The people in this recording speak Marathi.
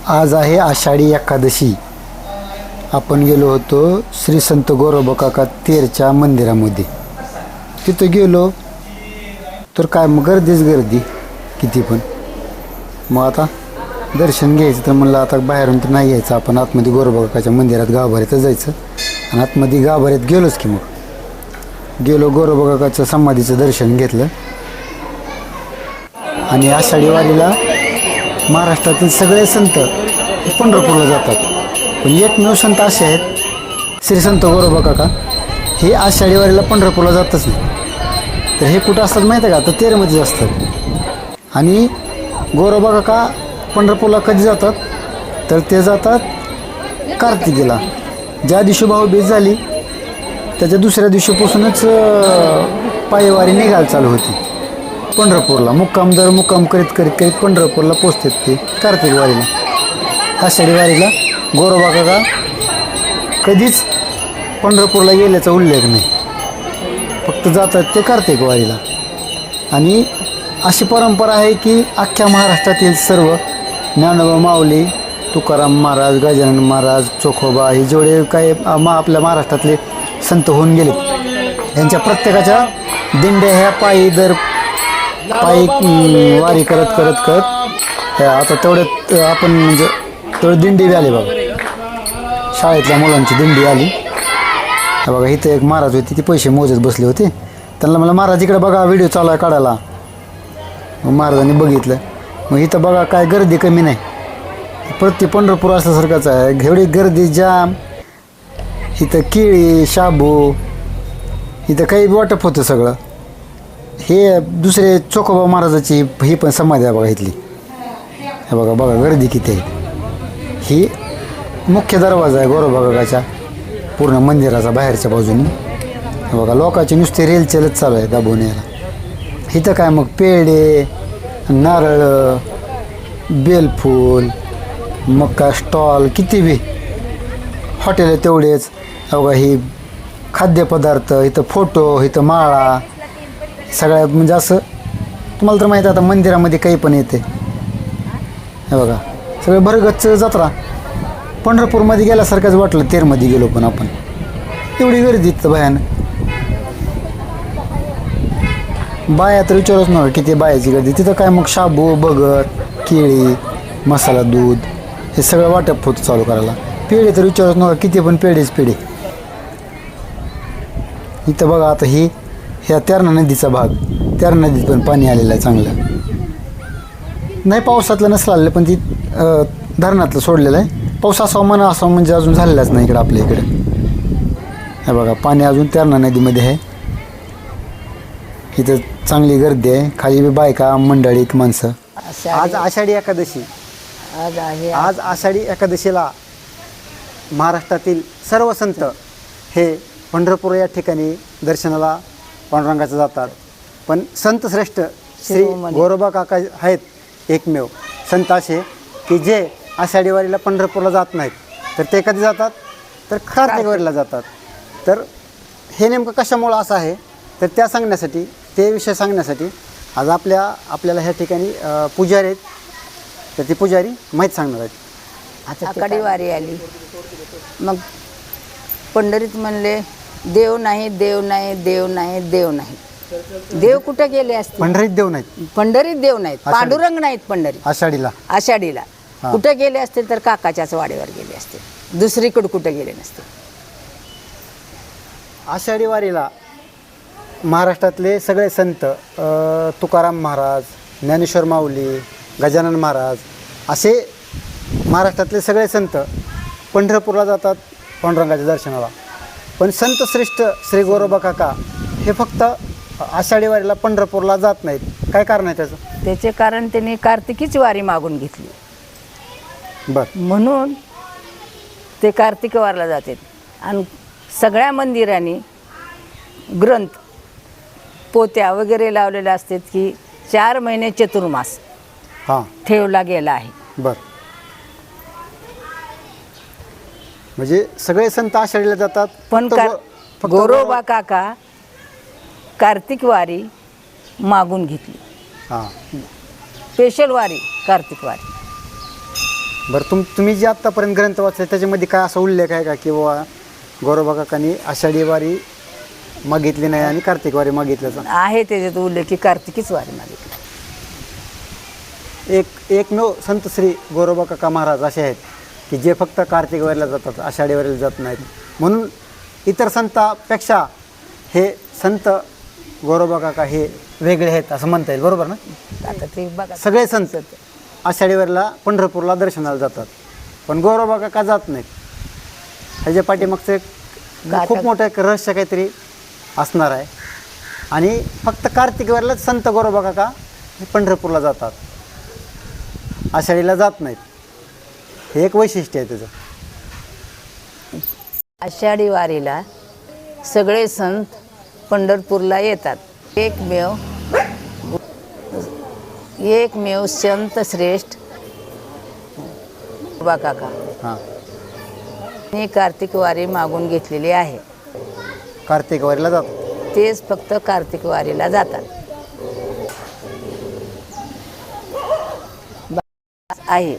आज आहे आषाढी एकादशी. आपण गेलो होतो श्री संत गोरोबा काका तेरच्या मंदिरामध्ये. तिथं गेलो तर काय मग गर्दीच गर्दी किती पण. मग आता दर्शन घ्यायचं तर म्हणलं आता बाहेरून तर नाही यायचं, आपण आतमध्ये गोरोबा काकाच्या मंदिरात गाभाऱ्यातच जायचं. आणि आतमध्ये गाभाऱ्यात गेलोच की मग गेलो, गोरोबा काकाच्या समाधीचं दर्शन घेतलं. आणि आषाढी वारीला महाराष्ट्रातील सगळे संत पंढरपूरला जातात, पण एकमेव संत असे आहेत श्री संत गोरोबा काका, हे आषाढी वारीला पंढरपूरला जातच नाही. तर हे कुठं असतात माहीत आहे का? तर तेरमध्येच असतात. आणि गोरोबा काका पंढरपूरला कधी जातात तर ते जातात कार्तिकीला. ज्या दिवशी भाऊबीज झाली त्याच्या दुसऱ्या दिवशीपासूनच पायवारी निघायला चालू होती पंढरपूरला. मुक्काम करीत पंढरपूरला पोचतात ते कार्तिक वारीला. आषाढी वारीला गोरोबा काका कधीच पंढरपूरला गेल्याचा उल्लेख नाही, फक्त जातात ते कार्तिक वारीला. आणि अशी परंपरा आहे की अख्ख्या महाराष्ट्रातील सर्व ज्ञानोबा माऊली, तुकाराम महाराज, गजानन महाराज, चोखोबा, हे जेवढे काही आपल्या महाराष्ट्रातले संत होऊन गेलेत, यांच्या प्रत्येकाच्या दिंड्या ह्या पायी वारी करत आता तेवढ्यात आपण म्हणजे तेवढं दिंडी बी आली बघा. शाळेतल्या मुलांची दिंडी आली बघा. इथं एक महाराज होते, ती पैसे मोजत बसले होते. त्यांना मला महाराज इकडे बघा, व्हिडिओ चालू आहे काढायला. मग महाराजांनी बघितलं. मग इथं बघा काय गर्दी कमी नाही, प्रति पंढरपूर असल्यासारखंच आहे. एवढी गर्दी जाम. इथं केळी, शाबू, इथं काही वाटप होतं सगळं. हे दुसरे चोखोबा महाराजाची ही पण समाधी आहे बघा इथली. हे बघा गर्दी किती आहे. ही मुख्य दरवाजा आहे गोरोबा काकाच्या पूर्ण मंदिराचा बाहेरच्या बाजूने. हे बघा लोकांची नुसते रेल चलत चालू आहे दाबून यायला. इथं काय मग पेढे, नारळ, बेलफूल, मका स्टॉल, किती बी हॉटेल तेवढेच. बघा ही खाद्यपदार्थ, इथं फोटो, इथं माळा, सगळ्या म्हणजे असं तुम्हाला तर माहीत आहे आता मंदिरामध्ये काही पण येते. हे बघा सगळं भरगच्च जत्रा. पंढरपूरमध्ये गेल्यासारखंच वाटलं तेरमध्ये गेलो पण आपण. एवढी गर्दी तर भयान. बाया तर विचारच नव्हे किती बायाची गर्दी. तिथं काय मग शाबू, भगर, केळी, मसाला दूध हे सगळं वाटप होतं चालू करायला. पेढे तर विचारच नव्हे किती पण पेढेच पेढे. इथं बघा आता ह्या तेरणा नदीचा भाग, तेरणा नदीत पण पाणी आलेलं आहे चांगलं. नाही पावसातलं नसलं आलेलं, पण ती धरणातलं सोडलेलं आहे. पाऊस असावं म्हणा असावं म्हणजे अजून झालेलाच नाही इकडं आपल्या इकडे. हे बघा पाणी अजून तेरणा नदीमध्ये आहे. इथं चांगली गर्दी आहे. खाली बी बायका, मंडळीत माणसं. आज आषाढी एकादशी. आज आषाढी एकादशीला महाराष्ट्रातील सर्व संत हे पंढरपूर या ठिकाणी दर्शनाला पांडुरंगाचं जातात. पण संत श्रेष्ठ श्री गोरोबा काका आहेत एकमेव संत असे की जे आषाढी वारीला पंढरपूरला जात नाहीत. तर ते कधी जातात तर कार्तिक वारीला जातात. तर हे नेमकं कशामुळं असं आहे तर त्या सांगण्यासाठी, ते विषय सांगण्यासाठी आज आपल्याला ह्या ठिकाणी पुजारी आहेत. तर ती पुजारी माहीत सांगणार आहेत. आषाढी वारी आली, मग पंढरीत म्हणले देव नाही, देव नाही, देव नाही, देव नाही. देव कुठे गेले असते? पंढरीत देव नाहीत, पंढरीत देव नाहीत, पांडुरंग नाहीत. पंढरीत आषाढीला कुठे गेले असतील तर काकाच्याच वाडीवर गेले असते, दुसरीकडे कुठे गेले नसते. आषाढी वारीला महाराष्ट्रातले सगळे संत, तुकाराम महाराज, ज्ञानेश्वर माऊली, गजानन महाराज, असे महाराष्ट्रातले सगळे संत पंढरपूरला जातात पांडुरंगाच्या दर्शनाला. पण संत श्रेष्ठ श्री गोरोबा काका हे फक्त आषाढी वारीला पंढरपूरला जात नाहीत. काय कारण आहे त्याचं? त्याचे कारण त्यांनी कार्तिकीची वारी मागून घेतली. म्हणून ते कार्तिक वारीला जातात. आणि सगळ्या मंदिरांनी ग्रंथ, पोत्या वगैरे लावलेल्या असतात की 4 महिने चतुर्मास ठेवला गेला आहे. म्हणजे सगळे संत आषाढीला जातात. पण गोरोबा काका कार्तिक वारी मागून घेतली. स्पेशल वारी कार्तिक वारी. बरं तुम्ही जे आत्तापर्यंत ग्रंथ वाचले त्याच्यामध्ये काय असा उल्लेख आहे का की बाबा गोरोबा काकांनी आषाढी वारी मागितली नाही आणि कार्तिक वारी मागितल्याचा? आहे त्याच्यात उल्लेख की कार्तिकीच वारी मागितली. एकमेव संत श्री गोरोबा काका महाराज असे आहेत की जे फक्त कार्तिक वारीला जातात, आषाढी वारीला जात नाहीत. म्हणून इतर संतांपेक्षा हे संत गोरोबा काका हे वेगळे आहेत असं म्हणता येईल, बरोबर ना? आता ते बघा, सगळे संत आषाढी वारीला पंढरपूरला दर्शनाला जातात, पण गोरोबा काका जात नाहीत. ह्याच्या पाठीमागचं एक खूप मोठं एक रहस्य काहीतरी असणार आहे. आणि फक्त कार्तिक वारीलाच संत गोरोबा काका हे पंढरपूरला जातात, आषाढीला जात नाहीत. हे एक वैशिष्ट्य आहे त्याचं. आषाढी वारीला सगळे संत पंढरपूरला येतात. एकमेव संत श्रेष्ठ गोरोबा काका हां, मी कार्तिक वारी मागून घेतलेली आहे. कार्तिक वारीला जातात. तेच फक्त कार्तिक वारीला जातात. आहे